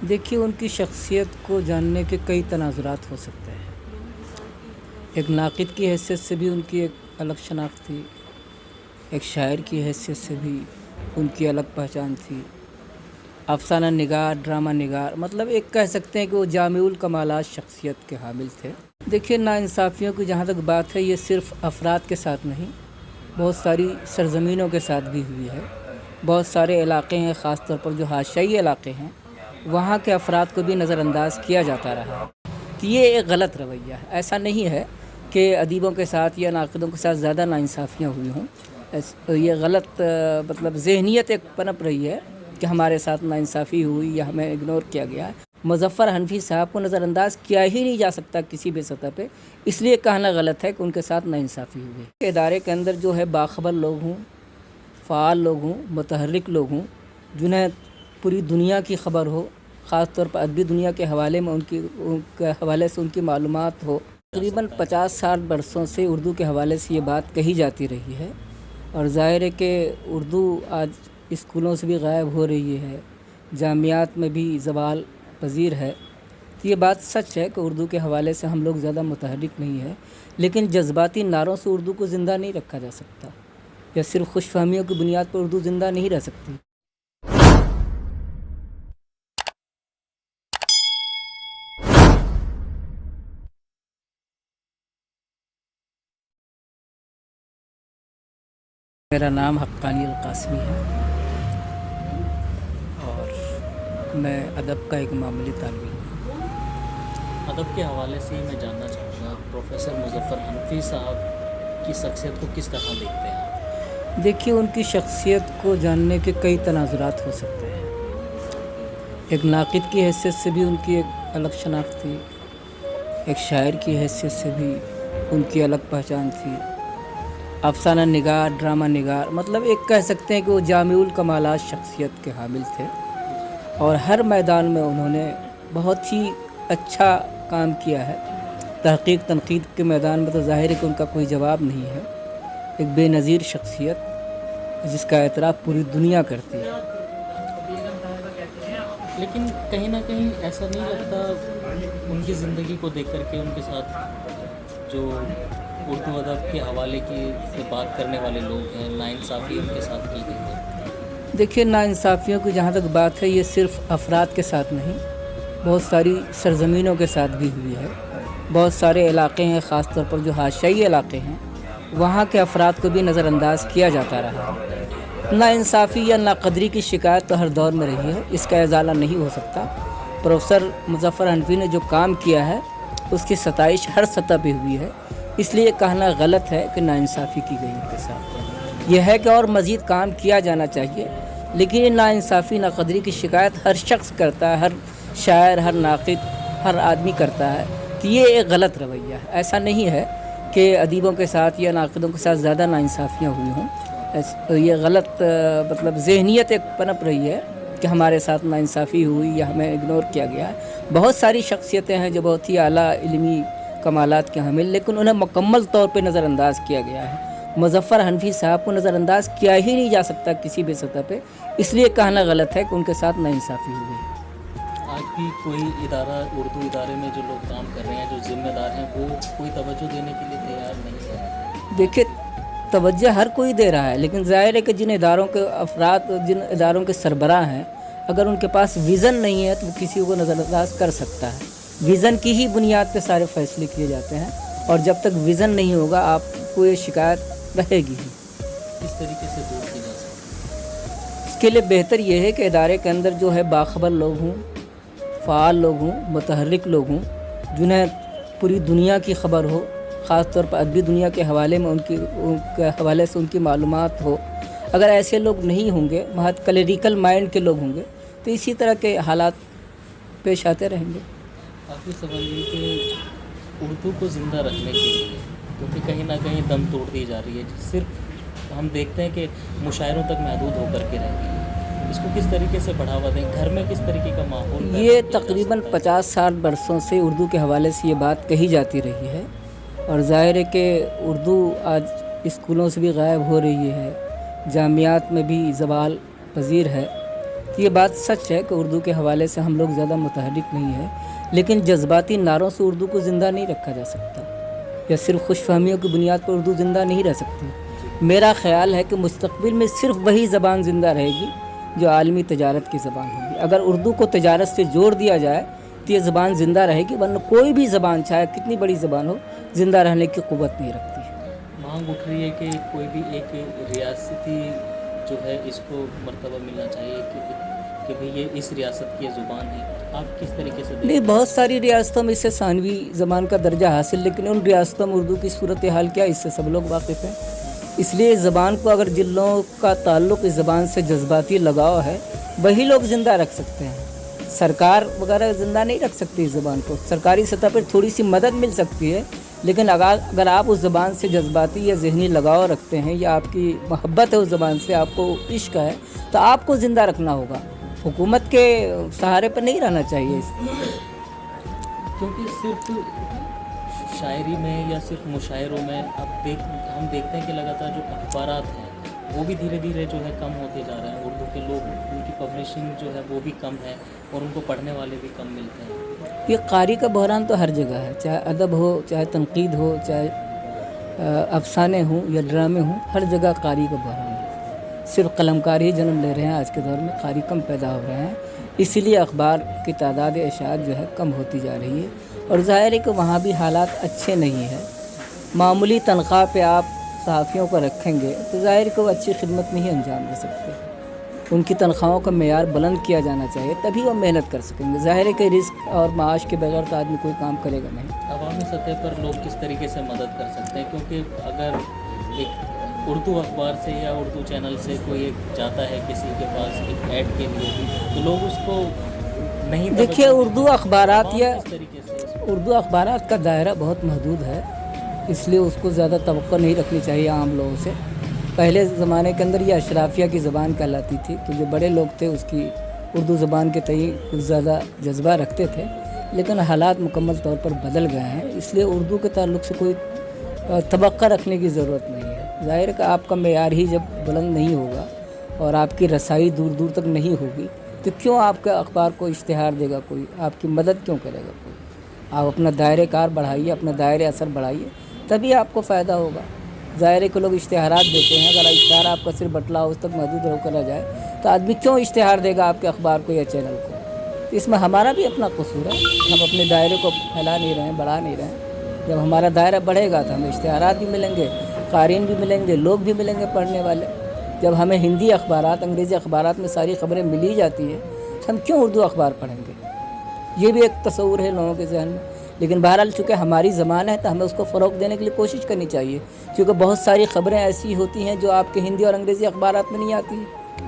देखिए, उनकी शख्सियत को जानने के कई तनाज़ुरात हो सकते हैं। एक नाक़िद की हैसियत से भी उनकी एक अलग शनाख्त थी, एक शायर की हैसियत से भी उनकी अलग पहचान थी। अफ़साना निगार, ड्रामा निगार, मतलब एक कह सकते हैं कि वो जामिउल कमालात शख्सियत के हामिल थे। देखिए, नाइंसाफ़ियों की जहाँ तक बात है, ये सिर्फ़ अफ़राद के साथ नहीं, बहुत सारी सरज़मीनों के साथ भी हुई है। बहुत सारे इलाक़े हैं, ख़ास तौर पर जो हाशियाई इलाक़े हैं, वहाँ के अफ़राद को भी नज़रअंदाज़ किया जाता रहा है। तो ये एक गलत रवैया है। ऐसा नहीं है कि अदीबों के साथ या नाक़िदों के साथ ज़्यादा नाइंसाफ़ियाँ हुई हों। ये गलत मतलब ज़हनियत एक पनप रही है कि हमारे साथ नाइंसाफ़ी हुई या हमें इग्नोर किया गया है। मुज़फ़्फ़र हनफ़ी साहब को नज़रअंदाज़ किया ही नहीं जा सकता किसी भी सतह पे, इसलिए कहना गलत है कि उनके साथ नाइंसाफ़ी हुई। इदारे के अंदर जो है बाख़बर लोग हों, फ़ाल लोग हों, मुतहर्रिक लोग हों, जिन्हें पूरी दुनिया की ख़बर हो, ख़ास तौर पर अदबी दुनिया के हवाले में उनके हवाले से उनकी मालूमात हो। तकरीबन 50-60 बरसों से उर्दू के हवाले से ये बात कही जाती रही है और ज़ाहिर है कि उर्दू आज स्कूलों से भी गायब हो रही है, जामियात में भी ज़वाल पज़ीर है। तो ये बात सच है कि उर्दू के हवाले से हम लोग ज़्यादा मुतहर्रिक नहीं है, लेकिन जज्बाती नारों से उर्दू को ज़िंदा नहीं रखा जा सकता, या सिर्फ़ खुशफ़हमियों की बुनियाद पर उर्दू ज़िंदा नहीं रह सकती। मेरा नाम हक्कानी अल-क़ासिमी है और मैं अदब का एक मामूली तालिब इल्म हूँ। अदब के हवाले से ही मैं जानना चाहूँगा, प्रोफेसर मुज़फ़्फ़र हनफ़ी साहब की शख्सियत को किस तरह देखते हैं? देखिए, उनकी शख्सियत को जानने के कई तनाज़ुरात हो सकते हैं। एक नाक़िद की हैसियत से भी उनकी एक अलग शनाख्त थी, एक शायर की हैसियत से भी उनकी अलग पहचान थी। अफ़साना निगार, ड्रामा निगार, मतलब एक कह सकते हैं कि वो जामिउल कमालात शख्सियत के हामिल थे और हर मैदान में उन्होंने बहुत ही अच्छा काम किया है। तहक़ीक़ तनक़ीद के मैदान में तो ज़ाहिर है कि उनका कोई जवाब नहीं है। एक बेनज़ीर शख्सियत जिसका एतराफ़ पूरी दुनिया करती है। लेकिन कहीं ना कहीं ऐसा नहीं लगता उनकी ज़िंदगी को देख कर के उनके साथ जो उर्दू अदब के हवाले की से बात करने वाले लोग हैं, नाइंसाफ़ी उनके साथ की गई है? देखिए, नाइंसाफ़ियों की जहाँ तक बात है, ये सिर्फ़ अफ़राद के साथ नहीं, बहुत सारी सरज़मीनों के साथ भी हुई है। बहुत सारे इलाक़े हैं, ख़ास तौर पर जो हाशियाई इलाक़े हैं, वहाँ के अफ़राद को भी नज़रअंदाज़ किया जाता रहा है। नाइंसाफ़ी या नाक़दरी की शिकायत तो हर दौर में रही है, इसका इज़ाला नहीं हो सकता। प्रोफेसर मुज़फ़्फ़र हनफ़ी ने जो काम किया है, उसकी सताइश हर सतह पे हुई है, इसलिए कहना गलत है कि नाइंसाफ़ी की गई उनके साथ। यह है कि और मज़ीद काम किया जाना चाहिए, लेकिन ये नाइंसाफ़ी नाक़दरी की शिकायत हर शख्स करता है, हर शायर, हर नाक़िद, हर आदमी करता है। तो ये एक गलत रवैया है। ऐसा नहीं है कि अदीबों के साथ या नाक़िदों के साथ ज़्यादा नाइंसाफ़ियाँ हुई हों। ये गलत मतलब ज़हनियत एक पनप रही है कि हमारे साथ नाइंसाफ़ी हुई या हमें इग्नोर किया गया है। बहुत सारी शख्सियतें हैं जो बहुत ही आला इल्मी कमालात के हामिल, लेकिन उन्हें मुकम्मल तौर पे नज़रअंदाज़ किया गया है। मुज़फ़्फ़र हनफ़ी साहब को नज़रअंदाज़ किया ही नहीं जा सकता किसी भी सतह पे, इसलिए कहना गलत है कि उनके साथ नाइंसाफ़ी हुई। आज भी कोई इदारा, उर्दू इदारे में जो लोग काम कर रहे हैं, जो ज़िम्मेदार हैं, वो कोई तवज्जो देने के लिए तैयार नहीं है। देखिए, तवज्जो हर कोई दे रहा है, लेकिन ज़ाहिर है कि जिन इदारों के अफ़राद, जिन इदारों के सरबराह हैं, अगर उनके पास विज़न नहीं है तो वो किसी को नज़रअंदाज़ कर सकता है। विज़न की ही बुनियाद पे सारे फ़ैसले किए जाते हैं और जब तक विज़न नहीं होगा आपको ये शिकायत रहेगी ही। किस तरीके से दूर की जा सकती है? इसके लिए बेहतर ये है कि इदारे के अंदर जो है बाख़बर लोग हों, फ़ाल लोग हों, मुतहर्रिक लोग हों, जिन्हें पूरी दुनिया की ख़बर हो, ख़ास तौर पर अदबी दुनिया के हवाले में उनके हवाले से उनकी मालूमात हो। अगर ऐसे लोग नहीं होंगे, महज क्लरिकल माइंड के लोग होंगे, तो इसी तरह के हालात पेश आते रहेंगे। आखिरी सवाल ये कि उर्दू को ज़िंदा रखने के लिए, क्योंकि कहीं ना कहीं दम तोड़ दी जा रही है, सिर्फ हम देखते हैं कि मुशायरों तक महदूद होकर के रह गई है, इसको किस तरीके से बढ़ावा दें? घर में किस तरीके का माहौल? ये तकरीबन 50-60 बरसों से उर्दू के हवाले से ये बात कही जाती रही है और ज़ाहिर है कि उर्दू आज स्कूलों से भी गायब हो रही है, जामियात में भी ज़वाल पज़ीर है। یہ بات سچ ہے کہ اردو کے حوالے سے ہم لوگ زیادہ متحرک نہیں ہیں، لیکن جذباتی نعروں سے اردو کو زندہ نہیں رکھا جا سکتا، یا صرف خوش فہمیوں کی بنیاد پر اردو زندہ نہیں رہ سکتی۔ میرا خیال ہے کہ مستقبل میں صرف وہی زبان زندہ رہے گی جو عالمی تجارت کی زبان ہوگی۔ اگر اردو کو تجارت سے جوڑ دیا جائے تو یہ زبان زندہ رہے گی، ورنہ کوئی بھی زبان چاہے کتنی بڑی زبان ہو زندہ رہنے کی قوت نہیں رکھتی۔ مانگ اٹھ رہی ہے کہ کوئی بھی ایک ریاستی جو ہے اس کو مرتبہ ملنا چاہیے کہ بھئی یہ اس ریاست کی زبان ہے۔ آپ کس طریقے سے نہیں، بہت ساری ریاستوں میں اس سے ثانوی زبان کا درجہ حاصل، لیکن ان ریاستوں میں اردو کی صورتحال کیا، اس سے سب لوگ واقف ہیں۔ اس لیے اس زبان کو، اگر جن لوگوں کا تعلق اس زبان سے جذباتی لگاؤ ہے، وہی لوگ زندہ رکھ سکتے ہیں۔ سرکار وغیرہ زندہ نہیں رکھ سکتی اس زبان کو۔ سرکاری سطح پر تھوڑی سی مدد مل سکتی ہے، لیکن اگر آپ اس زبان سے جذباتی یا ذہنی لگاؤ رکھتے ہیں، یا آپ کی محبت ہے اس زبان سے، آپ کو عشق ہے، تو آپ کو زندہ رکھنا ہوگا، حکومت کے سہارے پر نہیں رہنا چاہیے۔ کیونکہ صرف شاعری میں یا صرف مشاعروں میں ہم دیکھتے ہیں کہ لگاتار جو اخبارات ہیں وہ بھی دھیرے دھیرے جو ہے کم ہوتے جا رہے ہیں۔ اردو کے لوگ، ان کی پبلشنگ جو ہے وہ بھی کم ہے اور ان کو پڑھنے والے بھی کم ملتے ہیں۔ یہ قاری کا بحران تو ہر جگہ ہے، چاہے ادب ہو، چاہے تنقید ہو، چاہے افسانے ہوں یا ڈرامے ہوں، ہر جگہ قاری کا بحران ہے۔ صرف قلمکار ہی جنم لے رہے ہیں آج کے دور میں، قاری کم پیدا ہو رہے ہیں، اسی لیے اخبار کی تعداد اشاعت جو ہے کم ہوتی جا رہی ہے، اور ظاہر ہے کہ وہاں بھی حالات اچھے نہیں ہیں۔ معمولی تنخواہ پہ آپ صحافیوں کو رکھیں گے تو ظاہر ہے کہ وہ اچھی خدمت نہیں انجام دے سکتے۔ ان کی تنخواہوں کا معیار بلند کیا جانا چاہیے، تبھی وہ محنت کر سکیں گے۔ ظاہر ہے کہ رزق اور معاش کے بغیر تو آدمی کوئی کام کرے گا نہیں۔ عوامی سطح پر لوگ کس طریقے سے مدد کر سکتے ہیں؟ کیونکہ اگر ایک اردو اخبار سے یا اردو چینل سے کوئی ایک جاتا ہے کسی کے پاس ایک ایڈ کے لیے بھی، تو لوگ اس کو نہیں دیکھیے، اردو اخبارات یا کس طریقے سے اردو اخبارات کا دائرہ بہت محدود ہے، اس لیے اس کو زیادہ توقع نہیں رکھنی چاہیے عام لوگوں سے۔ پہلے زمانے کے اندر یہ اشرافیہ کی زبان کہلاتی تھی، تو جو بڑے لوگ تھے اس کی اردو زبان کے تئیں کچھ زیادہ جذبہ رکھتے تھے، لیکن حالات مکمل طور پر بدل گئے ہیں، اس لیے اردو کے تعلق سے کوئی توقع رکھنے کی ضرورت نہیں ہے۔ ظاہر ہے کہ آپ کا معیار ہی جب بلند نہیں ہوگا اور آپ کی رسائی دور دور تک نہیں ہوگی، تو کیوں آپ کے اخبار کو اشتہار دے گا کوئی؟ آپ کی مدد کیوں کرے گا کوئی؟ آپ اپنا دائرۂ کار بڑھائیے، اپنا دائرۂ اثر بڑھائیے، تبھی آپ کو فائدہ ہوگا۔ ظاہر ہے کہ لوگ اشتہارات دیتے ہیں، اگر اشتہار آپ کا صرف بٹلا اس تک محدود ہو کر رہ جائے تو آدمی کیوں اشتہار دے گا آپ کے اخبار کو یا چینل کو؟ تو اس میں ہمارا بھی اپنا قصور ہے، ہم اپنے دائرے کو پھیلا نہیں رہے ہیں، بڑھا نہیں رہے ہیں۔ جب ہمارا دائرہ بڑھے گا تو ہمیں اشتہارات بھی ملیں گے، قارئین بھی ملیں گے، لوگ بھی ملیں گے پڑھنے والے۔ جب ہمیں ہندی اخبارات، انگریزی اخبارات میں ساری خبریں مل ہی جاتی ہیں، تو ہم کیوں اردو اخبار پڑھیں گے؟ یہ بھی ایک تصور ہے لوگوں کے ذہن میں، لیکن بہرحال چونکہ ہماری زبان ہے تو ہمیں اس کو فروغ دینے کے لیے کوشش کرنی چاہیے، کیونکہ بہت ساری خبریں ایسی ہوتی ہیں جو آپ کے ہندی اور انگریزی اخبارات میں نہیں آتی،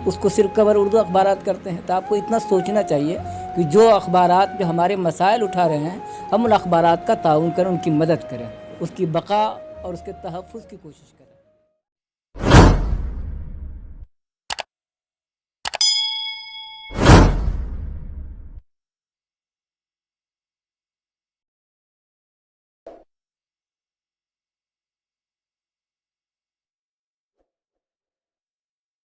اس کو صرف کور اردو اخبارات کرتے ہیں۔ تو آپ کو اتنا سوچنا چاہیے کہ جو اخبارات جو ہمارے مسائل اٹھا رہے ہیں، ہم ان اخبارات کا تعاون کریں، ان کی مدد کریں، اس کی بقا اور اس کے تحفظ کی کوشش کریں۔